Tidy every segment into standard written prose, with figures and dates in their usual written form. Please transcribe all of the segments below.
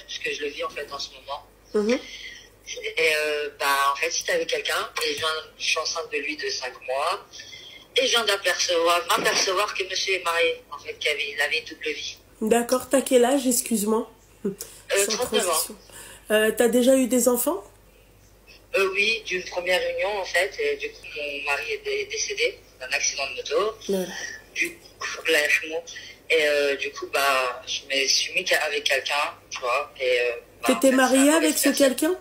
parce que je le vis en fait en ce moment. Mhm. Et bah, en fait, c'était avec quelqu'un, et je suis enceinte de lui de 5 mois, et je viens m'apercevoir que monsieur est marié, en fait, il avait une double vie. D'accord, t'as quel âge, excuse-moi? Sans 39 ans. transition. T'as déjà eu des enfants? Oui, d'une première union, en fait, et du coup, mon mari est décédé d'un accident de moto. Ouais. Du coup, là, et du coup, bah, je me suis mis avec quelqu'un, tu vois, et bah, en T'étais fait, c'est mariée la avec mauvaise ce personne. quelqu'un?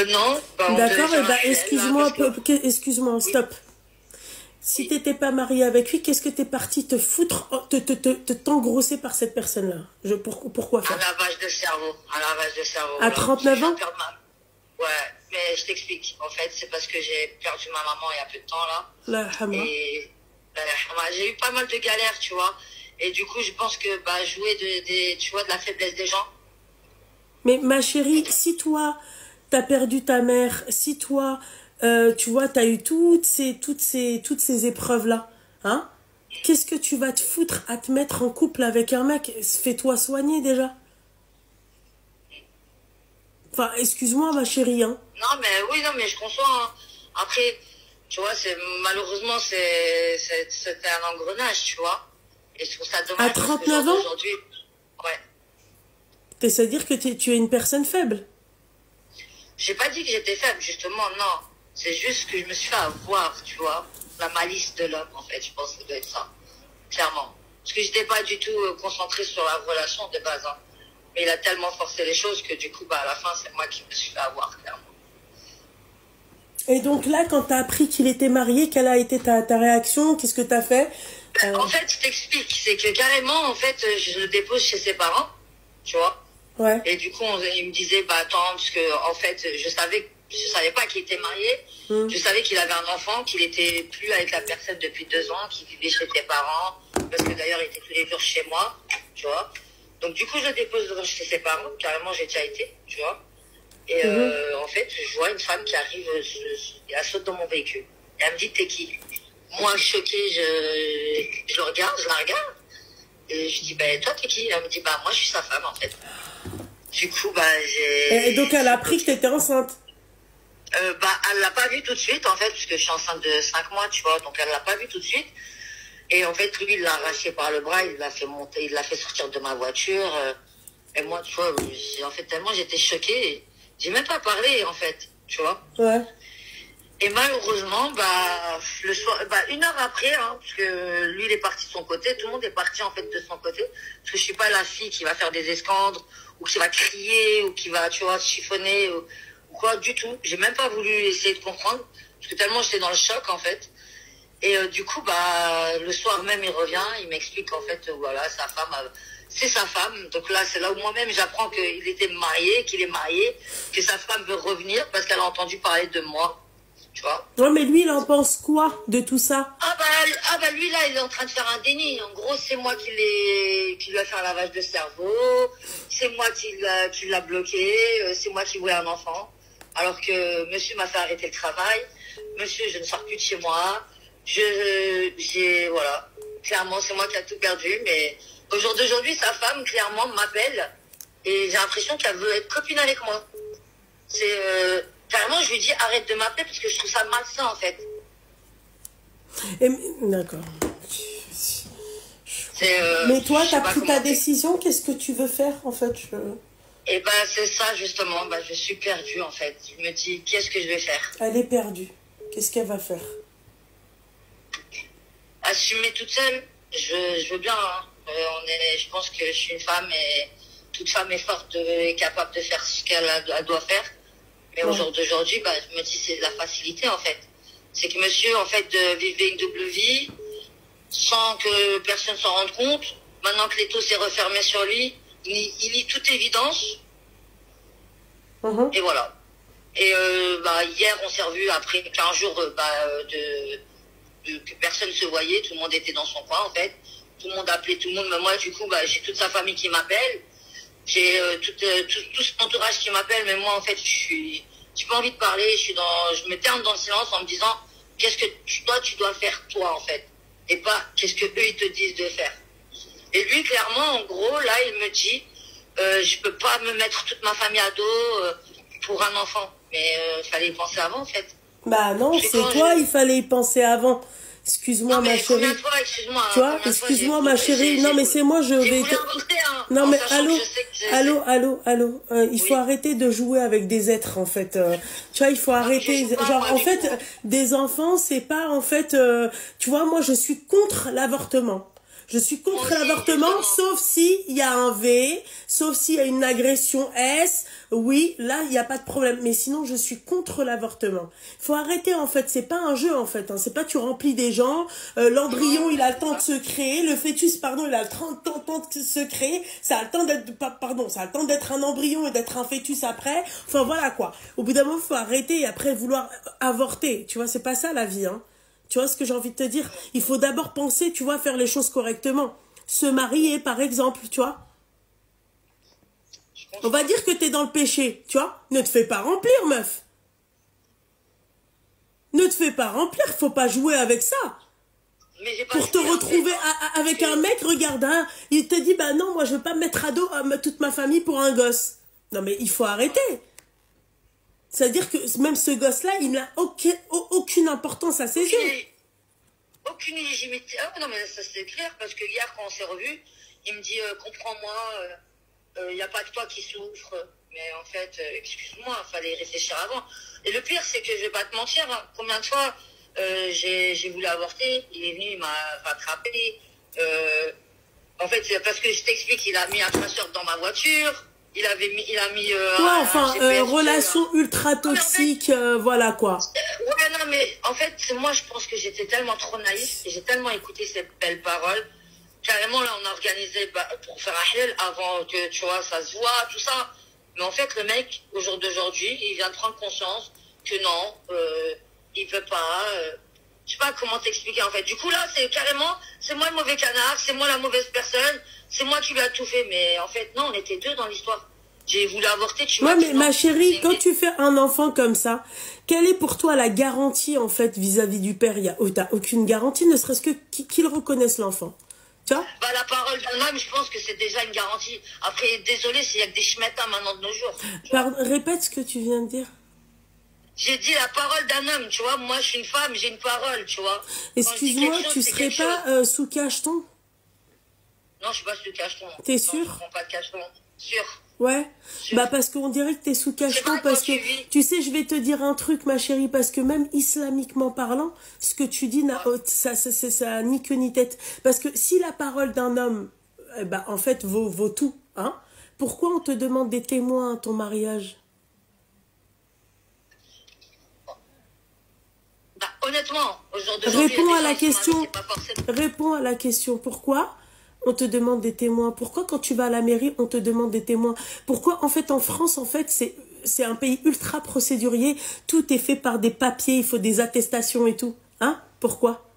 Non, bah, on devait D'accord, et faire un bah duel, là, excuse-moi, parce que... excuse-moi, Oui, stop. Si oui. t'étais pas mariée avec lui, qu'est-ce que t'es parti te foutre, t'engrosser par cette personne-là? Pourquoi Un faire? lavage de cerveau, un lavage de cerveau, À voilà. Parce que je 39 viens de ans? perdre Ouais, mais je t'explique. En fait, c'est parce que j'ai perdu ma maman il y a peu de temps, là. La hama. Et j'ai eu pas mal de galères, tu vois. Et du coup, je pense que bah, jouer tu vois, de la faiblesse des gens. Mais ma chérie, si toi, t'as perdu ta mère, si toi, tu vois, t'as eu toutes ces épreuves-là, hein? Qu'est-ce que tu vas te foutre à te mettre en couple avec un mec? Fais-toi soigner déjà. Enfin, excuse-moi, ma chérie, hein. Non, mais oui, non, mais je conçois, hein. Après, tu vois, malheureusement, c'était un engrenage, tu vois. Et je trouve ça À dommage parce que 39 ans, aujourd'hui, ouais. c'est-à-dire que tu es une personne faible. J'ai pas dit que j'étais faible, justement, non. C'est juste que je me suis fait avoir, tu vois. La malice de l'homme, en fait, je pense que ça doit être ça. Clairement. Parce que j'étais pas du tout concentrée sur la relation de base, hein. Mais il a tellement forcé les choses que du coup, bah, à la fin, c'est moi qui me suis fait avoir, clairement. Et donc là, quand t'as appris qu'il était marié, quelle a été ta réaction? Qu'est-ce que t'as fait? En fait, je t'explique. C'est que carrément, en fait, je le dépose chez ses parents, tu vois. Ouais. Et du coup, il me disait, bah attends, parce que en fait, je savais pas qu'il était marié. Je savais qu'il avait un enfant, qu'il était plus avec la personne depuis 2 ans, qu'il vivait chez ses parents, parce que d'ailleurs, il était tous les jours chez moi, tu vois. Donc du coup, je le dépose chez ses parents. Carrément, j'ai déjà été, tu vois. Et en fait, je vois une femme qui arrive, elle saute dans mon véhicule. Et elle me dit, t'es qui? Moi, choquée, je la regarde. Et je dis, ben toi, t'es qui? Elle me dit, bah moi, je suis sa femme, en fait. Du coup, bah, Et donc elle a appris que t'étais enceinte. Bah, elle l'a pas vu tout de suite, en fait, parce que je suis enceinte de 5 mois, tu vois, donc elle l'a pas vu tout de suite. Et en fait, lui, il l'a arraché par le bras, il l'a fait monter, il l'a fait sortir de ma voiture. Et moi, tu vois, en fait, tellement j'étais choquée, j'ai même pas parlé, en fait, tu vois. Ouais. Et malheureusement, bah, le soir, bah, 1 heure après, hein, parce que lui, il est parti de son côté, tout le monde est parti, en fait, de son côté, parce que je suis pas la fille qui va faire des escandres, ou qui va crier, ou qui va, tu vois, chiffonner, ou quoi, du tout. J'ai même pas voulu essayer de comprendre, parce que tellement j'étais dans le choc, en fait. Et du coup, bah, le soir même, il revient, il m'explique qu'en fait, voilà, sa femme, c'est sa femme. Donc là, c'est là où moi-même, j'apprends qu'il était marié, qu'il est marié, que sa femme veut revenir parce qu'elle a entendu parler de moi, tu vois. Ouais, mais lui, il en pense quoi de tout ça? Ah bah lui, là, il est en train de faire un déni. En gros, c'est moi qui lui a fait un lavage de cerveau, c'est moi qui l'a bloqué, c'est moi qui voulais un enfant. Alors que monsieur m'a fait arrêter le travail, monsieur, je ne sors plus de chez moi. Voilà, clairement, c'est moi qui a tout perdu, mais au jour d'aujourd'hui, sa femme, clairement, m'appelle et j'ai l'impression qu'elle veut être copine avec moi. Carrément, je lui dis arrête de m'appeler parce que je trouve ça malsain, en fait. D'accord. C'est, Mais toi, je sais t'as pas pris comment ta dire. décision, qu'est-ce que tu veux faire en fait? Et ben, c'est ça, justement, bah, je suis perdue, en fait. Je me dis, qu'est-ce que je vais faire? Elle est perdue. Qu'est-ce qu'elle va faire? Assumer toute seule, je veux bien, hein. Je pense que je suis une femme et toute femme est forte et capable de faire ce qu'elle doit faire. Mais au jour d'aujourd'hui, bah, je me dis c'est de la facilité, en fait. C'est que monsieur, en fait, vivait une double vie sans que personne s'en rende compte. Maintenant que l'étau s'est refermé sur lui, il lit toute évidence. Et voilà. Et bah, hier, on s'est revu après 15 jours que personne se voyait, tout le monde était dans son coin, en fait. Tout le monde appelait tout le monde, mais moi, du coup, bah, j'ai toute sa famille qui m'appelle. J'ai tout son entourage qui m'appelle, mais moi, en fait, j'ai pas envie de parler, je me terme dans le silence en me disant, qu'est-ce que toi, tu dois faire, toi, en fait. Et pas, qu'est-ce que eux, ils te disent de faire. Et lui, clairement, en gros, là, il me dit, je peux pas me mettre toute ma famille à dos pour un enfant. Mais il fallait y penser avant, en fait. Bah non, c'est toi, il fallait y penser avant. Excuse-moi, ma chérie. Combien de fois, excuse-moi. Tu vois, excuse-moi, ma chérie. Non, mais c'est moi, je vais... Non, mais allô. Il faut arrêter de jouer avec des êtres, en fait. Tu vois, il faut arrêter... Genre, en fait, des enfants, c'est pas, en fait... tu vois, moi, je suis contre l'avortement. Je suis contre l'avortement, sauf si il y a un V, sauf s'il y a une agression S. Oui, là, il n'y a pas de problème. Mais sinon, je suis contre l'avortement. Il faut arrêter, en fait. C'est pas un jeu, en fait. Hein. C'est pas tu remplis des gens. L'embryon, il a le temps de se créer. Le fœtus, pardon, il a le temps de se créer. Ça a le temps d'être, pardon, ça a le temps d'être un embryon et d'être un fœtus après. Enfin, voilà, quoi. Au bout d'un moment, il faut arrêter et après vouloir avorter. Tu vois, c'est pas ça, la vie, hein. Tu vois ce que j'ai envie de te dire? Il faut d'abord penser, tu vois, faire les choses correctement. Se marier, par exemple, tu vois. On va dire que t'es dans le péché, tu vois. Ne te fais pas remplir, meuf. Ne te fais pas remplir, faut pas jouer avec ça. Pour te retrouver avec un mec, regarde, hein, il te dit, bah non, moi je veux pas me mettre à dos toute ma famille pour un gosse. Non mais il faut arrêter. C'est-à-dire que même ce gosse-là, il n'a aucune importance à ses yeux. Aucune légitimité. Ah non, mais ça c'est clair, parce que hier, quand on s'est revus, il me dit, comprends-moi, il n'y a pas que toi qui souffre. Mais en fait, excuse-moi, il fallait y réfléchir avant. Et le pire, c'est que je vais pas te mentir, hein, combien de fois j'ai voulu avorter, il est venu, il m'a rattrapé. En fait, parce que je t'explique, il a mis un traceur dans ma voiture. Il a mis relation ultra toxique, voilà quoi. Ouais, non, mais en fait, moi, je pense que j'étais tellement trop naïf et j'ai tellement écouté ces belles paroles. Carrément, là, on a organisé pour faire un halal avant que, tu vois, ça se voit, tout ça. Mais en fait, le mec, au jour d'aujourd'hui, il vient de prendre conscience que non, il veut pas. Je sais pas comment t'expliquer, en fait. Du coup, là, c'est carrément, c'est moi le mauvais canard, c'est moi la mauvaise personne, c'est moi qui lui a tout fait. Mais en fait, non, on était deux dans l'histoire. J'ai voulu avorter, tu vois. Ouais, mais ma chérie, quand tu fais un enfant comme ça, quelle est pour toi la garantie, en fait, vis-à-vis du père? T'as aucune garantie, ne serait-ce que qu'il reconnaisse l'enfant. Tu vois? Bah, la parole d'un homme, je pense que c'est déjà une garantie. Après, désolé s'il y a que des schmettins maintenant de nos jours. Pardon, répète ce que tu viens de dire. J'ai dit la parole d'un homme, tu vois. Moi, je suis une femme, j'ai une parole, tu vois. Excuse-moi, tu serais pas sous cacheton? Non, je suis pas sous cacheton. T'es sûr? Je prends pas de cacheton. Sûr. Ouais, bah parce qu'on dirait que t'es sous cacheton, parce que tu sais, je vais te dire un truc, ma chérie, parce que même islamiquement parlant, ce que tu dis, ça ni queue ni tête. Parce que si la parole d'un homme, bah en fait, vaut tout, hein, pourquoi on te demande des témoins à ton mariage? Bah, honnêtement, aujourd'hui, réponds à la question, pourquoi on te demande des témoins? Pourquoi quand tu vas à la mairie, on te demande des témoins? Pourquoi, en fait, en France, en fait, c'est un pays ultra procédurier. Tout est fait par des papiers, il faut des attestations et tout. Hein? Pourquoi?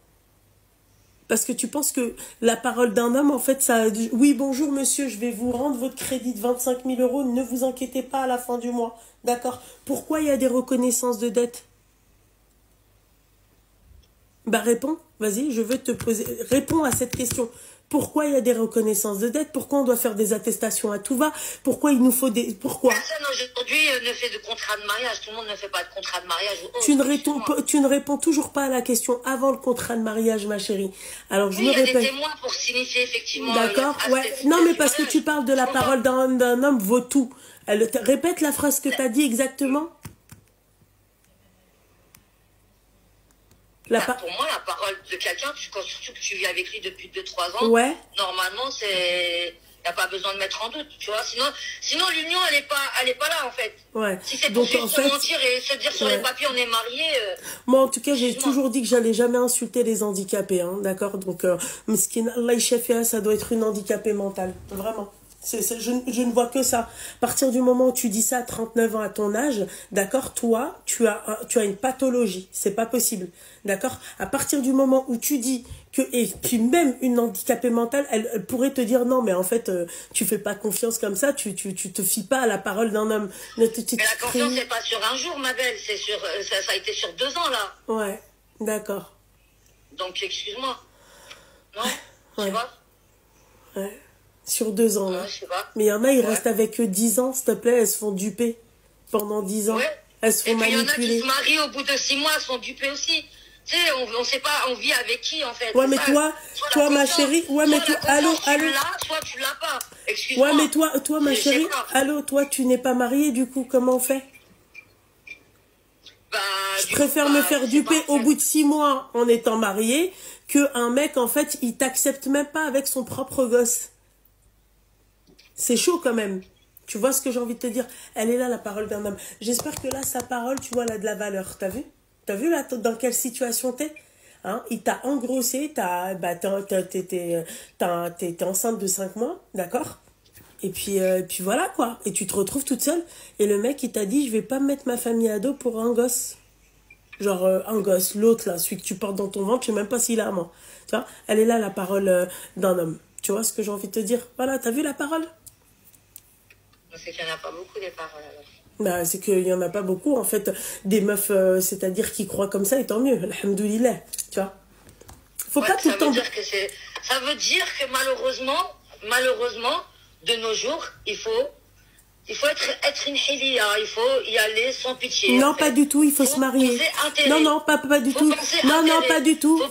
Parce que tu penses que la parole d'un homme, en fait, ça... Oui, bonjour, monsieur, je vais vous rendre votre crédit de 25 000 euros. Ne vous inquiétez pas à la fin du mois. D'accord? Pourquoi il y a des reconnaissances de dette? Bah, réponds. Vas-y, je veux te poser... Réponds à cette question. Pourquoi il y a des reconnaissances de dette? Pourquoi on doit faire des attestations à tout va? Pourquoi il nous faut des... Pourquoi? Personne aujourd'hui ne fait de contrat de mariage. Tout le monde ne fait pas de contrat de mariage. Tu ne réponds toujours pas à la question avant le contrat de mariage, ma chérie. Alors, je me répète. Il y a des témoins pour signifier effectivement... D'accord, ouais. Non, mais parce que tu parles de la parole d'un homme vaut tout. Répète la phrase que tu as dit exactement. Pour moi, la parole de quelqu'un, surtout que tu vis avec lui depuis 2-3 ans, ouais. Normalement, il n'y a pas besoin de mettre en doute, tu vois. Sinon l'union, elle est pas là, en fait. Ouais. Si c'est pour se mentir et se dire sur les papiers, on est mariés... Moi, en tout cas, j'ai toujours dit que j'allais jamais insulter les handicapés, hein, d'accord? Donc, Miskin Allah Shafia, ça doit être une handicapée mentale, vraiment. Je ne vois que ça. À partir du moment où tu dis ça à 39 ans à ton âge, d'accord, toi, tu as une pathologie. C'est pas possible. D'accord? À partir du moment où tu dis que, et puis même une handicapée mentale, elle pourrait te dire non, mais en fait, tu fais pas confiance comme ça, tu te fies pas à la parole d'un homme. Mais la confiance, c'est pas sur un jour, ma belle, c'est sur, ça a été sur 2 ans, là. Ouais, d'accord. Donc, excuse-moi. Non? Tu vois? Ouais. sur 2 ans, là. Je sais pas. Mais il y en a, ils Ouais. restent avec eux 10 ans, s'il te plaît, elles se font duper pendant 10 ans. Ouais. Elles se Et font puis il y en a qui manipuler. se marient au bout de 6 mois, sont dupés aussi. Tu sais, on sait pas, on vit avec qui en fait. Ouais, C'est mais ça. toi, Soit la ma confiance- chérie, ouais, mais soit toi, la allô, confiance, tu allô. l'as, soit tu l'as pas. Excuse-moi. Ouais, mais toi, ma Je sais chérie, pas. allô, toi, tu n'es pas mariée, du coup, comment on fait? Bah, Je du préfère coup, me bah, faire je sais duper pas, au bout de 6 mois en étant mariée que un mec, en fait, il t'accepte même pas avec son propre gosse. C'est chaud quand même. Tu vois ce que j'ai envie de te dire? Elle est là, la parole d'un homme. J'espère que là, sa parole, tu vois, elle a de la valeur. T'as vu? T'as vu là, dans quelle situation t'es? Hein? Il t'a engrossé, t'es enceinte de 5 mois, d'accord? Et puis voilà quoi. Et tu te retrouves toute seule. Et le mec, il t'a dit, je vais pas mettre ma famille à dos pour un gosse. Genre un gosse, l'autre là, celui que tu portes dans ton ventre, je sais même pas s'il a un mort. Tu vois, elle est là la parole d'un homme. Tu vois ce que j'ai envie de te dire? Voilà, t'as vu la parole? C'est qu'il n'y en a pas beaucoup des paroles alors. Bah, c'est qu'il y en a pas beaucoup en fait, des meufs, c'est-à-dire qui croient comme ça, et tant mieux, alhamdoulilah, tu vois. Faut Ouais, pas tout ça le temps. veut dire que ça veut dire que malheureusement, de nos jours, il faut être une hilia, il faut y aller sans pitié. Non, en fait. pas du tout, il faut se marier. penser intérêt. Non, non, pas du Faut tout. penser Non, non, intérêt. pas du tout.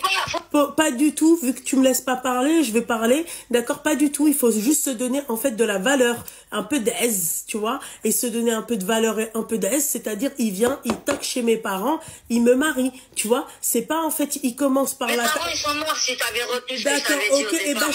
Faut Pas du tout, vu que tu me laisses pas parler, je vais parler. D'accord, pas du tout. Il faut juste se donner en fait de la valeur, un peu d'aise, tu vois, et se donner un peu de valeur et un peu d'aise, c'est-à-dire il vient, il toque chez mes parents, il me marie, tu vois. C'est pas en fait, il commence par Mes la. parents, ils sont morts si t'avais retenu ce que je D'accord, t'avais dit ok, au et départ, ma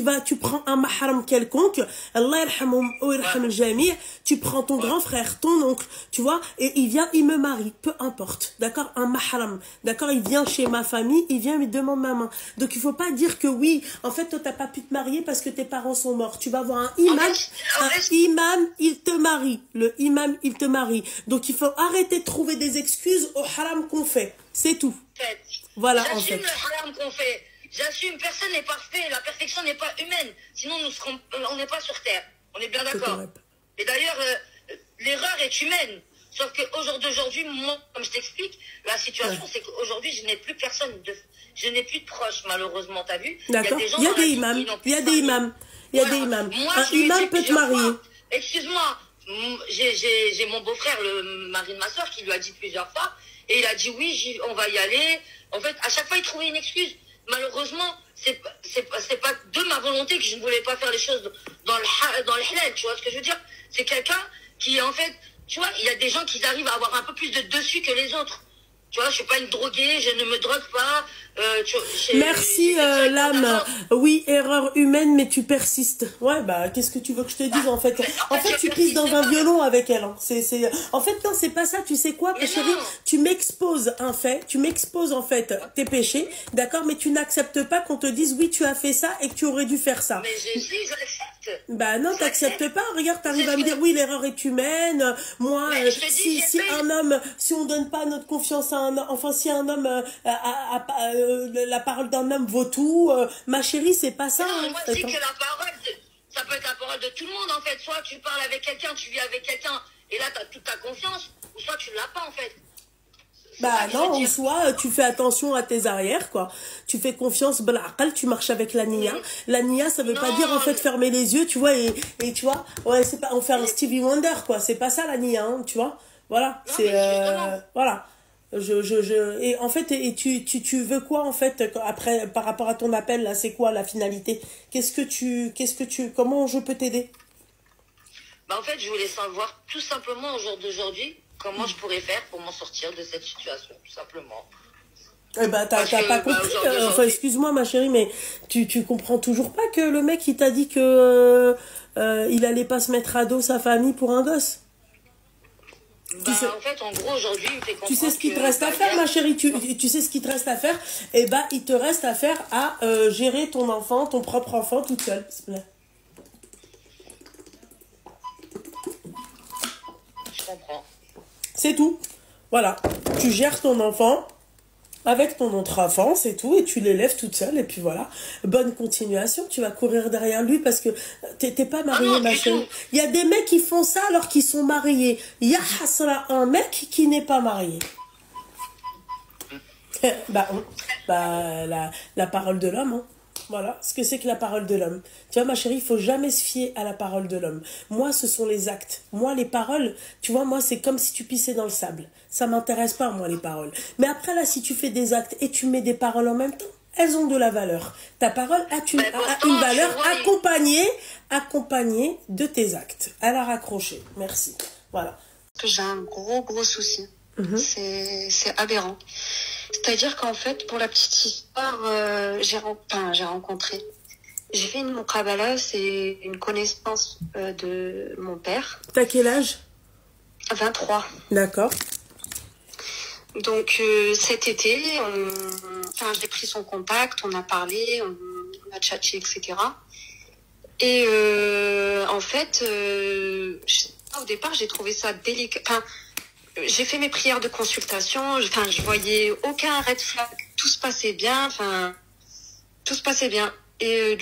belle. tu prends un mahram quelconque, Allah yarhamhum ou yarham al-jami', tu prends ton grand frère, ton oncle, tu vois, et il vient, il me marie, peu importe, d'accord, un mahram, d'accord, il vient chez ma famille, il vient, il me demande ma main. Donc il faut pas dire que oui, en fait, toi t'as pas pu te marier parce que tes parents sont morts. Tu vas voir un imam, il te marie, le imam, il te marie. Donc il faut arrêter de trouver des excuses au haram qu'on fait, c'est tout. Voilà, en fait. J'assume le haram qu'on fait. J'assume, personne n'est parfait, la perfection n'est pas humaine. Sinon, on n'est pas sur Terre. On est bien d'accord. Et d'ailleurs, l'erreur est humaine. Sauf qu'aujourd'hui, moi, comme je t'explique, la situation, c'est qu'aujourd'hui, je n'ai plus personne, je n'ai plus de proches, malheureusement, t'as vu? D'accord. Il y a des imams. Il y a des imams. Il y a des imams. Un imam peut te marier. Excuse-moi, j'ai mon beau-frère, le mari de ma soeur, qui lui a dit plusieurs fois, et il a dit oui, on va y aller. En fait, à chaque fois, il trouvait une excuse. Malheureusement, c'est pas de ma volonté que je ne voulais pas faire les choses dans le halal, tu vois ce que je veux dire? C'est quelqu'un qui, en fait, tu vois, il y a des gens qui arrivent à avoir un peu plus de dessus que les autres. Tu vois, je suis pas une droguée, je ne me drogue pas. Merci l'âme. Oui, erreur humaine, mais tu persistes. Ouais, bah qu'est-ce que tu veux que je te dise en fait? En fait, tu pises dans un violon avec elle. Hein. En fait, non, c'est pas ça. Tu sais quoi, ma chérie? Tu m'exposes un fait. Tu m'exposes en fait tes péchés, d'accord? Mais tu n'acceptes pas qu'on te dise oui, tu as fait ça et que tu aurais dû faire ça. Mais j'accepte. Bah non, t'acceptes pas. Regarde, t'arrives à me dire oui, l'erreur est humaine. Moi, si un homme, si on donne pas notre confiance à un homme, enfin si un homme la parole d'un homme vaut tout, ma chérie, c'est pas ça. Non, moi je dis que la parole, ça peut être la parole de tout le monde en fait. Soit tu parles avec quelqu'un, tu vis avec quelqu'un, et là t'as toute ta confiance, ou soit tu l'as pas en fait. Bah non, ou soit tu fais attention à tes arrières, quoi. Tu fais confiance, tu marches avec la nia. La nia, ça veut pas dire en fait fermer les yeux, tu vois, et tu vois, ouais, c'est pas, on fait un Stevie Wonder, quoi. C'est pas ça la nia, hein, tu vois. Voilà, c'est voilà. Et en fait, et tu veux quoi en fait après par rapport à ton appel là, c'est quoi la finalité? Comment je peux t'aider? Bah en fait, je voulais savoir tout simplement au jour d'aujourd'hui comment je pourrais faire pour m'en sortir de cette situation, tout simplement. Eh ben, t'as pas compris. Enfin, excuse-moi, ma chérie, mais tu comprends toujours pas que le mec, il t'a dit que il allait pas se mettre à dos sa famille pour un gosse. Bah, en fait, en gros, aujourd'hui, il me fait comprendre. Tu sais ce qu'il te reste à faire, ma chérie. Tu sais ce qu'il te reste à faire. Eh ben, il te reste à faire à gérer ton enfant, ton propre enfant, toute seule. S'il te plaît. Je comprends. C'est tout. Voilà. Tu gères ton enfant avec ton autre enfant, c'est tout, et tu l'élèves toute seule, et puis voilà. Bonne continuation, tu vas courir derrière lui parce que t'es pas mariée, ma chérie. Il y a des mecs qui font ça alors qu'ils sont mariés. Il y a un mec qui n'est pas marié. La parole de l'homme, hein. Voilà ce que c'est que la parole de l'homme. Tu vois, ma chérie, il faut jamais se fier à la parole de l'homme. Moi, ce sont les actes. Moi, les paroles, tu vois, moi, c'est comme si tu pissais dans le sable. Ça m'intéresse pas, moi, les paroles. Mais après, là, si tu fais des actes et tu mets des paroles en même temps, elles ont de la valeur. Ta parole a une valeur accompagnée de tes actes. Elle a raccroché. Merci. Voilà. J'ai un gros souci. C'est aberrant. C'est-à-dire qu'en fait, pour la petite histoire, j'ai rencontré. J'ai fait une muqabala, c'est une connaissance de mon père. T'as quel âge? 23. D'accord. Donc cet été, j'ai pris son contact, on a parlé, on a tchatché, etc. Et en fait, au départ, j'ai trouvé ça délicat. J'ai fait mes prières de consultation. Je voyais aucun red flag. Tout se passait bien. Tout se passait bien. Et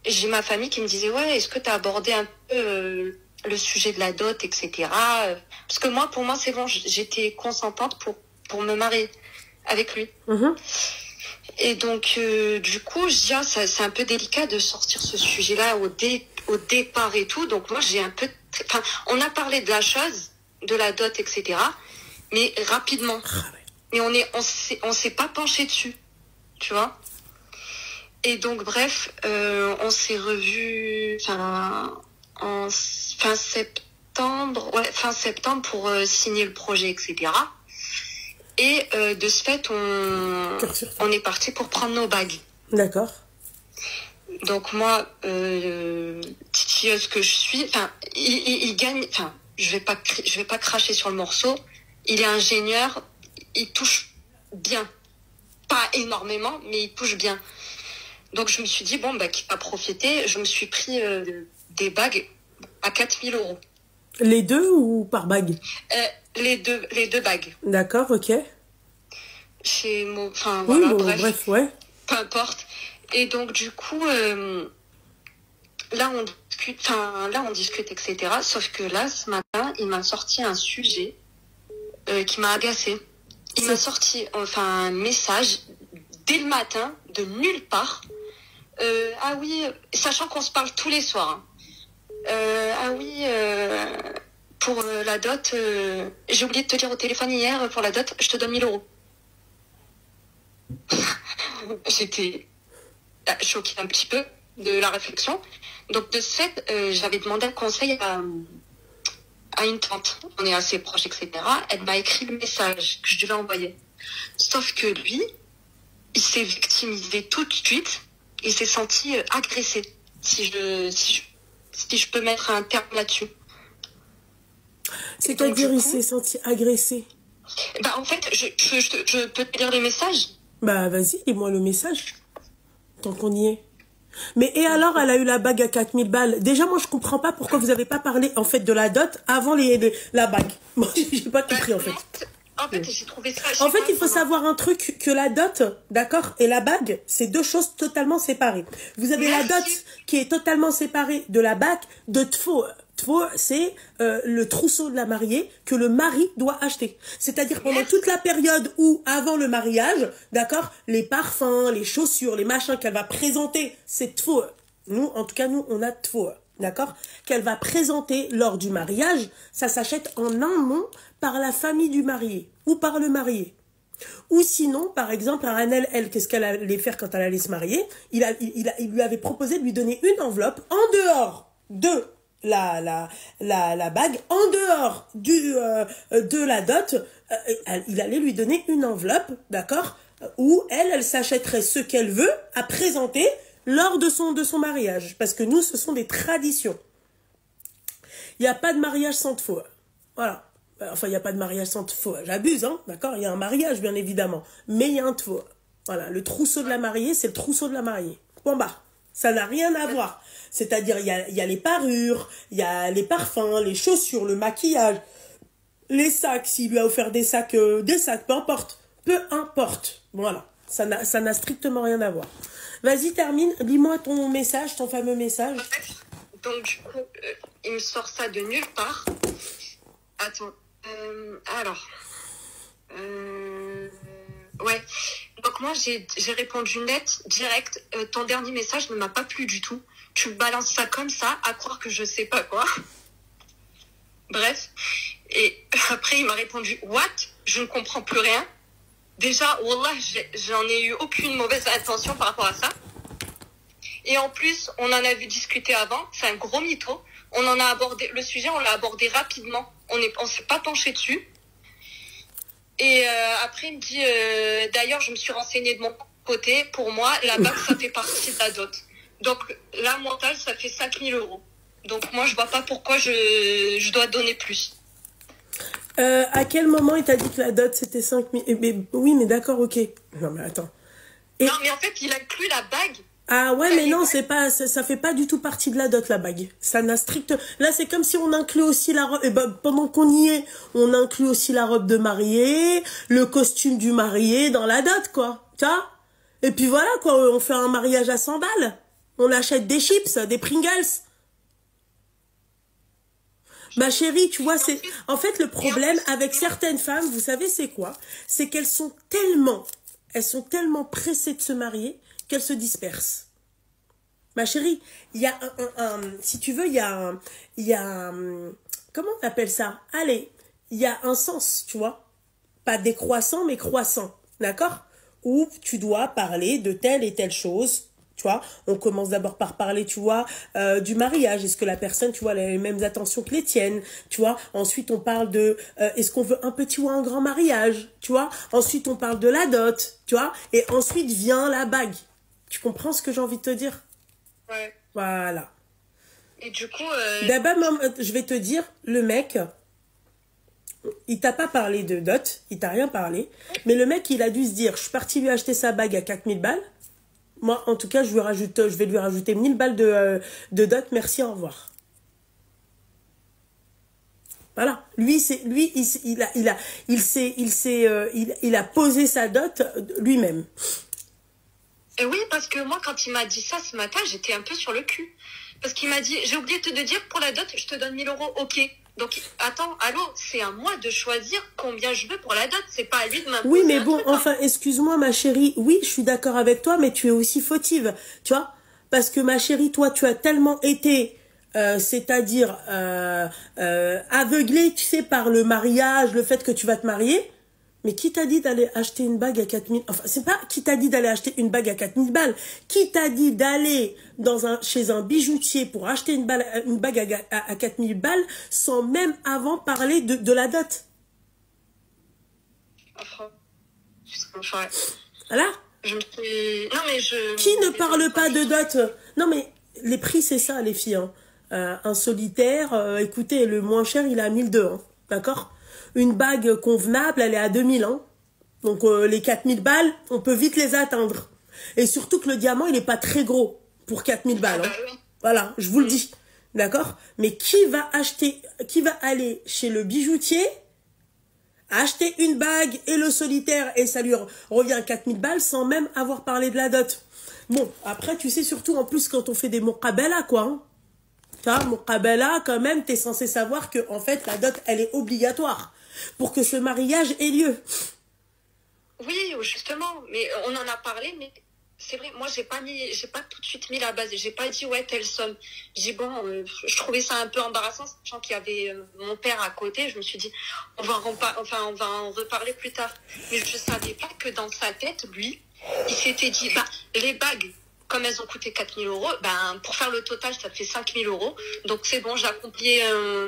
j'ai ma famille qui me disait, ouais, est-ce que tu as abordé un peu le sujet de la dot, etc. Parce que pour moi, c'est bon. J'étais consentante pour me marier avec lui. Et donc, du coup, je dis, c'est un peu délicat de sortir ce sujet-là au départ et tout. Donc, moi, j'ai un peu... on a parlé de la chose, de la dot, etc. Mais rapidement. Mais on s'est pas penché dessus. Tu vois? Et donc, bref, on s'est revus fin septembre pour signer le projet, etc. Et de ce fait, on est parti pour prendre nos bagues. D'accord. Donc moi, titilleuse que je suis, il gagne, je vais pas cracher sur le morceau. Il est ingénieur, il touche bien. Pas énormément, mais il touche bien. Donc je me suis dit, qui va profiter. Je me suis pris des bagues à 4 000 €. Les deux ou par bague? Les deux bagues. D'accord, ok. Chez mon... Oui, bref, ouais. Peu importe. Et donc, du coup, là, on discute, etc. Sauf que là, ce matin, il m'a sorti un sujet qui m'a agacée. Il m'a sorti un message dès le matin, de nulle part. Ah oui, sachant qu'on se parle tous les soirs. Ah oui, pour la dot, j'ai oublié de te dire au téléphone hier, pour la dot, je te donne 1 000 €. J'étais choquée un petit peu de la réflexion. Donc de ce fait, j'avais demandé un conseil à une tante. On est assez proches, etc. Elle m'a écrit le message que je devais envoyer. Sauf que lui, il s'est victimisé tout de suite. Il s'est senti agressé. Si je peux mettre un terme là-dessus. C'est-à-dire, il s'est senti agressé? En fait, je peux te lire le message. Vas-y, lis-moi le message. Tant qu'on y est. Mais et alors, elle a eu la bague à 4 000 balles. Déjà, moi, je comprends pas pourquoi vous n'avez pas parlé, en fait, de la dot avant la bague. Moi, j'ai pas compris, en fait. En fait, j'ai trouvé ça... En fait, il faut savoir un truc, que la dot, d'accord, et la bague, c'est deux choses totalement séparées. Vous avez la dot qui est totalement séparée de la bague de tfo. Tfo, c'est le trousseau de la mariée que le mari doit acheter. C'est-à-dire pendant toute la période où, avant le mariage, d'accord, les parfums, les chaussures, les machins qu'elle va présenter, c'est tfo. Nous, en tout cas, on a tfo. D'accord, qu'elle va présenter lors du mariage, ça s'achète en amont par la famille du marié ou par le marié. Ou sinon, par exemple, à Annelle, elle, qu'est-ce qu'elle allait faire quand elle allait se marier? Il lui avait proposé de lui donner une enveloppe en dehors de la bague, en dehors de la dot. Il allait lui donner une enveloppe, d'accord, où elle s'achèterait ce qu'elle veut à présenter lors de son mariage. Parce que nous, ce sont des traditions. Il n'y a pas de mariage sans tfo. Voilà. Enfin, il n'y a pas de mariage sans tfo. J'abuse, hein. D'accord? Il y a un mariage, bien évidemment. Mais il y a un tfo. Voilà. Le trousseau de la mariée, c'est le trousseau de la mariée. Point barre. Ça n'a rien à voir. C'est-à-dire, il y a les parures, il y a les parfums, les chaussures, le maquillage, les sacs. S'il lui a offert des sacs, peu importe. Peu importe. Voilà. Ça n'a strictement rien à voir. Vas-y, termine. Lis-moi ton message, ton fameux message. Donc, du coup, il me sort ça de nulle part. Attends. Alors. Ouais. Donc moi, j'ai répondu net, direct. Ton dernier message ne m'a pas plu du tout. Tu me balances ça comme ça, à croire que je sais pas quoi. Bref. Et après, il m'a répondu « What ? Je ne comprends plus rien. » Déjà, wallah, j'en ai eu aucune mauvaise intention par rapport à ça. Et en plus, on en avait discuté avant. C'est un gros mytho. On en a abordé, le sujet, on l'a abordé rapidement. On s'est pas penché dessus. Et après, il me dit, d'ailleurs, je me suis renseignée de mon côté. Pour moi, la bague, ça fait partie de la dot. Donc, la mentale, ça fait 5 000 €. Donc, moi, je vois pas pourquoi je dois donner plus. À quel moment il t'a dit que la dot, c'était 5 000 oui, mais d'accord, ok. Non, mais attends. Non, mais en fait, il inclut la bague. Ah ouais, mais non, c'est pas, ça fait pas du tout partie de la dot, la bague. Ça n'a strict... Là, c'est comme si on inclut aussi la robe... Et ben, pendant qu'on y est, on inclut aussi la robe de mariée, le costume du marié dans la dot, quoi. Tu vois? Et puis voilà, quoi, on fait un mariage à 100 balles. On achète des chips, des Pringles. Ma chérie, tu vois, c'est... En fait, le problème avec certaines femmes, vous savez, c'est quoi? C'est qu'elles sont tellement pressées de se marier qu'elles se dispersent. Ma chérie, il y a si tu veux, il y a comment on appelle ça? Allez, il y a un sens, tu vois. Pas décroissant, mais croissant. D'accord? Où tu dois parler de telle et telle chose. Tu vois, on commence d'abord par parler, tu vois, du mariage. Est-ce que la personne, tu vois, elle a les mêmes attentions que les tiennes, tu vois. Ensuite, on parle de, est-ce qu'on veut un petit ou un grand mariage, tu vois. Ensuite, on parle de la dot, tu vois. Et ensuite vient la bague. Tu comprends ce que j'ai envie de te dire? Ouais. Voilà. Et du coup... D'abord, je vais te dire, le mec, il t'a pas parlé de dot, il t'a rien parlé. Mais le mec, il a dû se dire, je suis parti lui acheter sa bague à 4 000 balles. Moi, en tout cas, je vais lui rajouter 1000 balles de dot. Merci, au revoir. Voilà. Lui, il a posé sa dot lui-même. Et oui, parce que moi, quand il m'a dit ça ce matin, j'étais un peu sur le cul. Parce qu'il m'a dit, j'ai oublié de te dire, pour la dot, je te donne 1000 €, ok. Donc, attends, allô, c'est à moi de choisir combien je veux pour la dot. C'est pas à lui de m'imposer. Oui, mais bon, truc, enfin, excuse-moi, ma chérie. Oui, je suis d'accord avec toi, mais tu es aussi fautive. Tu vois? Parce que, ma chérie, toi, tu as tellement été, c'est-à-dire, aveuglée, tu sais, par le mariage, le fait que tu vas te marier. Mais qui t'a dit d'aller acheter une bague à 4 000... Enfin, c'est pas qui t'a dit d'aller acheter une bague à 4 000 balles. Qui t'a dit d'aller chez un bijoutier pour acheter une bague à 4 000 balles sans même avant parler de la dot? Voilà. Non, mais Qui ne parle pas de dot? Non, mais les prix, c'est ça, les filles. Hein. Un solitaire, écoutez, le moins cher, il est à 1 200, hein. D'accord? Une bague convenable, elle est à 2 000, hein. Donc, les 4 000 balles, on peut vite les atteindre. Et surtout que le diamant, il n'est pas très gros pour 4 000 balles. Hein. Voilà, je vous le dis. D'accord? Mais qui va aller chez le bijoutier, acheter une bague et le solitaire, et ça lui revient à 4 000 balles sans même avoir parlé de la dot? Bon, après, tu sais, surtout, en plus, quand on fait des muqabala, quoi, hein. Tu vois, muqabala, quand même, t'es censé savoir que, en fait, la dot, elle est obligatoire pour que ce mariage ait lieu. Oui, justement, mais on en a parlé, mais c'est vrai, moi, j'ai pas tout de suite mis la base, j'ai pas dit, ouais, telle somme. J'ai bon, je trouvais ça un peu embarrassant, sachant qu'il y avait mon père à côté, je me suis dit, on va en reparler plus tard. Mais je savais pas que dans sa tête, lui, il s'était dit, bah, les bagues, comme elles ont coûté 4 000 €, ben, pour faire le total, ça fait 5 000 €. Donc, c'est bon, j'ai accompli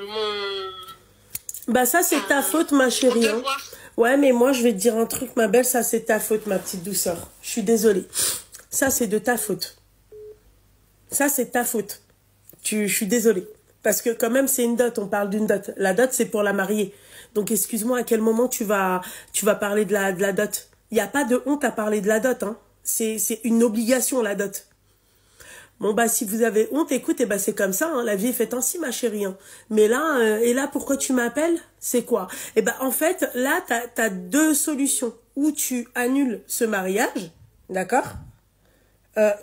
mon... Bah, ça, c'est ta faute, ma chérie. Hein. Ouais, mais moi, je vais te dire un truc, ma belle, ça, c'est ta faute, ma petite douceur. Je suis désolée. Ça, c'est de ta faute. Ça, c'est ta faute. Je suis désolée. Parce que, quand même, c'est une dot. On parle d'une dot. La dot, c'est pour la mariée. Donc, excuse-moi, à quel moment tu vas parler de la dot? Il n'y a pas de honte à parler de la dot, hein. C'est une obligation, la dot. Bon, bah, si vous avez honte, écoute, bah, c'est comme ça, hein, la vie est faite ainsi, ma chérie. Hein. Mais là, et là, pourquoi tu m'appelles? C'est quoi? Bah, en fait, là, t'as deux solutions. Ou tu annules ce mariage, d'accord?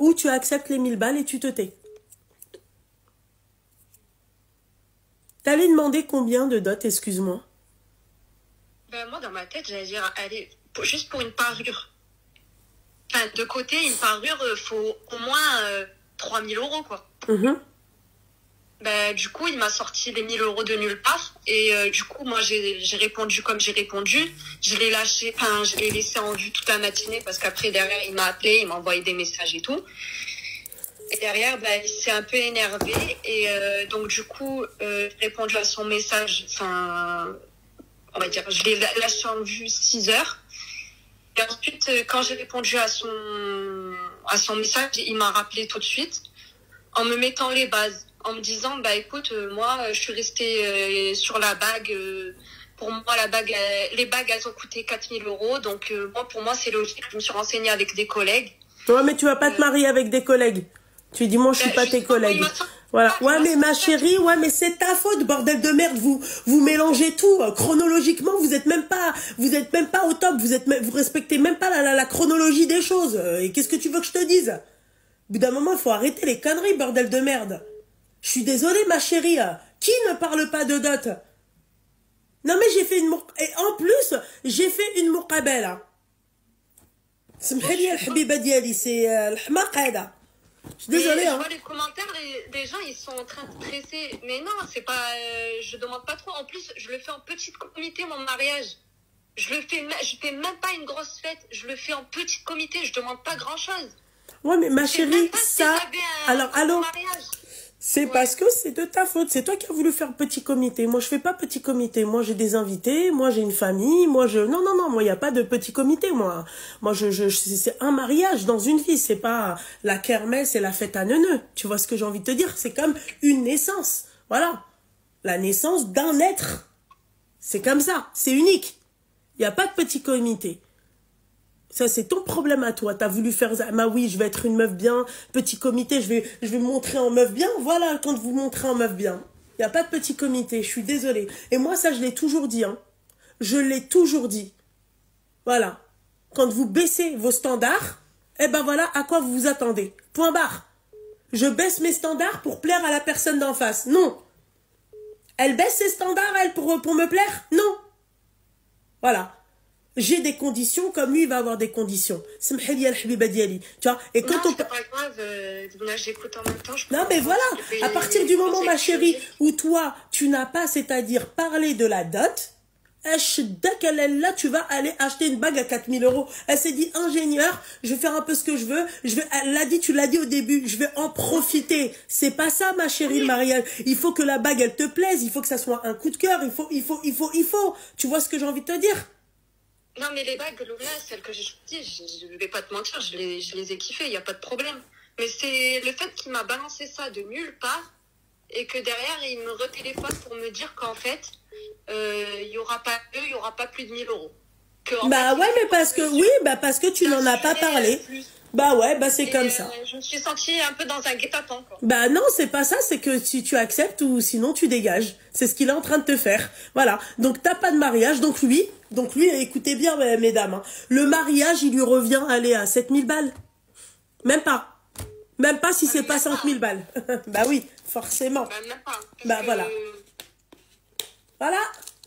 Ou tu acceptes les 1000 balles et tu te tais. T'allais demander combien de dot, excuse-moi? Ben, moi, dans ma tête, j'allais dire, allez, juste pour une parure. enfin, de côté, une parure, faut au moins 3 000 euros, quoi. Du coup, il m'a sorti les 1 000 euros de nulle part. Et du coup, moi, j'ai répondu comme j'ai répondu. Je l'ai lâché, enfin, je l'ai laissé en vue toute la matinée parce qu'après, derrière, il m'a appelé, il m'a envoyé des messages et tout. Et derrière, il s'est un peu énervé. Et donc, du coup, j'ai répondu à son message, enfin, on va dire, je l'ai lâché en vue 6 heures. Et ensuite, quand j'ai répondu à son message, il m'a rappelé tout de suite en me mettant les bases. En me disant, écoute, moi, je suis restée sur la bague. Pour moi, les bagues, elles ont coûté 4 000 euros. Donc, pour moi, c'est logique. Je me suis renseignée avec des collègues. Ouais, mais tu vas pas te marier avec des collègues. Tu dis, moi, je suis pas tes collègues. Voilà. Ouais, mais ma chérie, ouais, mais c'est ta faute, bordel de merde. Vous mélangez tout. Chronologiquement, vous êtes même pas au top. Vous respectez même pas la chronologie des choses. Et qu'est-ce que tu veux que je te dise? Au bout d'un moment, il faut arrêter les conneries, bordel de merde. Je suis désolée, ma chérie. Qui ne parle pas de dot? Non, mais j'ai fait et en plus, j'ai fait une muqabala. سمحي الحبيبة ديالي c'est الحماق هذا. Je suis désolée. Je vois les commentaires, les gens, ils sont en train de stresser. Mais non, c'est pas, je demande pas trop. En plus, je le fais en petite comité, mon mariage. Je fais même pas une grosse fête. Je le fais en petit comité. Je demande pas grand chose. Ouais, mais ma chérie, ça. Alors, allô. C'est parce que c'est de ta faute. C'est toi qui as voulu faire petit comité. Moi, je fais pas petit comité. Moi, j'ai des invités. Moi, j'ai une famille. Moi, non. Moi, il n'y a pas de petit comité, moi. Moi, c'est un mariage dans une vie. C'est pas la kermesse et la fête à neuneu. Tu vois ce que j'ai envie de te dire? C'est comme une naissance. Voilà. La naissance d'un être. C'est comme ça. C'est unique. Il n'y a pas de petit comité. Ça, c'est ton problème à toi. T'as voulu faire ça. Oui, je vais être une meuf bien. Petit comité, je vais me montrer en meuf bien. Voilà, quand vous montrez en meuf bien. Il n'y a pas de petit comité. Je suis désolée. Et moi, ça, je l'ai toujours dit. Hein. Je l'ai toujours dit. Voilà. Quand vous baissez vos standards, voilà à quoi vous vous attendez. Point barre. Je baisse mes standards pour plaire à la personne d'en face. Non. Elle baisse ses standards, elle, pour me plaire? Non. Voilà. J'ai des conditions comme lui, il va avoir des conditions. Tu vois, et quand non, c'est pas grave, là j'écoute en même temps. Non, mais voilà, à partir du moment, ma chérie, où toi, tu n'as pas, c'est-à-dire parler de la dot, là, tu vas aller acheter une bague à 4 000 euros. Elle s'est dit, ingénieur, je vais faire un peu ce que je veux. Tu l'as dit au début, je vais en profiter. C'est pas ça, ma chérie, le mariage. Il faut que la bague, elle te plaise. Il faut que ça soit un coup de cœur. Il faut. Tu vois ce que j'ai envie de te dire? Non, mais les bagues, Loula, celles que j'ai choisies, je vais pas te mentir, je les ai kiffées, il n'y a pas de problème. Mais c'est le fait qu'il m'a balancé ça de nulle part et que derrière, il me retéléphone pour me dire qu'en fait, il y aura pas plus de 1 000 euros. Mais parce que tu n'en as pas parlé. C'est comme ça. Je me suis sentie un peu dans un guet-apens, quoi. Non, c'est pas ça, c'est que si tu acceptes ou sinon tu dégages. C'est ce qu'il est en train de te faire. Voilà. Donc t'as pas de mariage, donc lui, écoutez bien, mesdames, hein, le mariage, il lui revient, aller à 7 000 balles. Même pas. Même pas si c'est pas 5 000 balles. Oui, forcément. Même pas. Voilà. Voilà.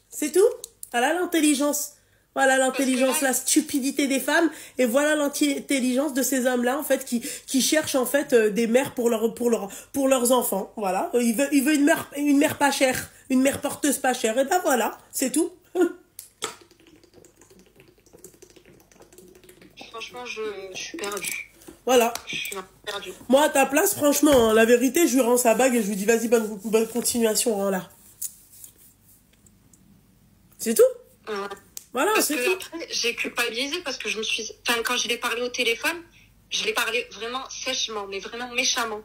C'est tout. Voilà l'intelligence. Voilà l'intelligence, la stupidité des femmes, et voilà l'intelligence de ces hommes-là, en fait, qui cherchent, en fait, des mères pour leurs enfants. Voilà. Il veut une mère pas chère, une mère porteuse pas chère. Et voilà, c'est tout. Franchement, je suis perdue. Voilà. Je suis perdue. Moi, à ta place, franchement, hein, la vérité, je lui rends sa bague et je lui dis, vas-y, bonne continuation, hein, là. C'est tout? Voilà, parce c'est que tout. Après, j'ai culpabilisé parce que quand je l'ai parlé au téléphone, je l'ai parlé vraiment sèchement, mais vraiment méchamment.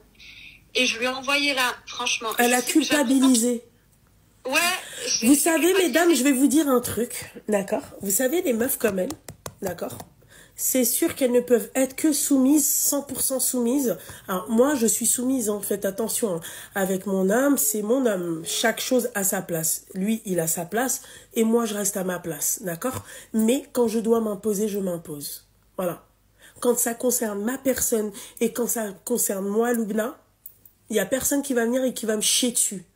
Et je lui ai envoyé là, franchement. Elle a culpabilisé. Ouais. Vous savez, mesdames, je vais vous dire un truc, d'accord? Vous savez, les meufs comme elle, d'accord? C'est sûr qu'elles ne peuvent être que soumises, 100% soumises. Alors, moi, je suis soumise, en fait, attention, avec mon homme, c'est mon homme. Chaque chose a sa place. Lui, il a sa place, et moi, je reste à ma place, d'accord? Mais quand je dois m'imposer, je m'impose. Voilà. Quand ça concerne ma personne, et quand ça concerne moi, Loubna, il n'y a personne qui va venir et qui va me chier dessus.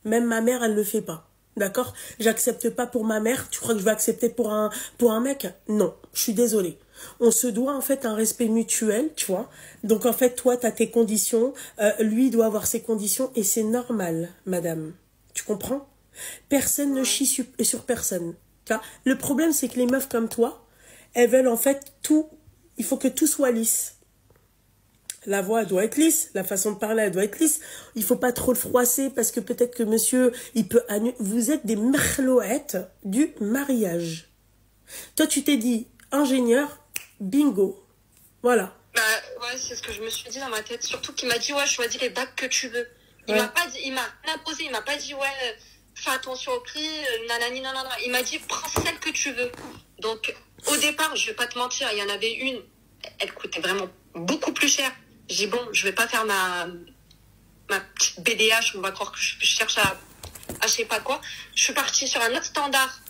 Même ma mère, elle ne le fait pas. D'accord? J'accepte pas pour ma mère. Tu crois que je vais accepter pour un mec? Non, je suis désolée. On se doit en fait un respect mutuel, tu vois. Donc en fait, toi, tu as tes conditions, lui doit avoir ses conditions, et c'est normal, madame. Tu comprends? Personne ne chie sur personne. Tu vois. Le problème, c'est que les meufs comme toi, elles veulent en fait tout, il faut que tout soit lisse. La voix elle doit être lisse, la façon de parler elle doit être lisse. Il faut pas trop le froisser parce que peut-être que monsieur, il peut annuler. Vous êtes des merloettes du mariage. Toi, tu t'es dit ingénieur, bingo. Voilà. Bah ouais, c'est ce que je me suis dit dans ma tête. Surtout qu'il m'a dit ouais, choisis les bagues que tu veux. Il Ouais. m'a pas dit, il m'a imposé, il m'a pas dit ouais, fais attention au prix, nanani nanana. Il m'a dit prends celle que tu veux. Donc au départ, je vais pas te mentir, il y en avait une, elle coûtait vraiment beaucoup plus cher. J'ai dit bon, je vais pas faire ma petite BDH, on va croire que je cherche à je sais pas quoi. Je suis partie sur un autre standard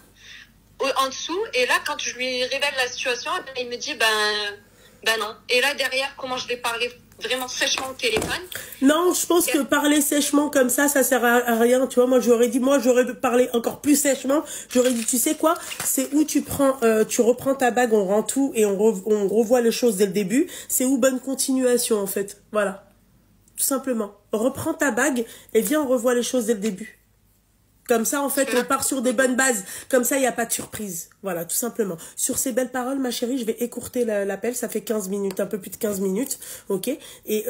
en dessous, et là quand je lui révèle la situation, il me dit ben non. Et là derrière, comment je vais parler vraiment sèchement au téléphone. Non, je pense que parler sèchement comme ça sert à rien. Tu vois, moi j'aurais parlé encore plus sèchement. J'aurais dit, tu sais quoi, c'est où tu reprends ta bague, on rend tout et on revoit les choses dès le début. C'est où bonne continuation en fait. Voilà, tout simplement. Reprends ta bague et viens, on revoit les choses dès le début. Comme ça, en fait, on part sur des bonnes bases. Comme ça, il n'y a pas de surprise. Voilà, tout simplement. Sur ces belles paroles, ma chérie, je vais écourter l'appel. Ça fait 15 minutes, un peu plus de 15 minutes. OK? Et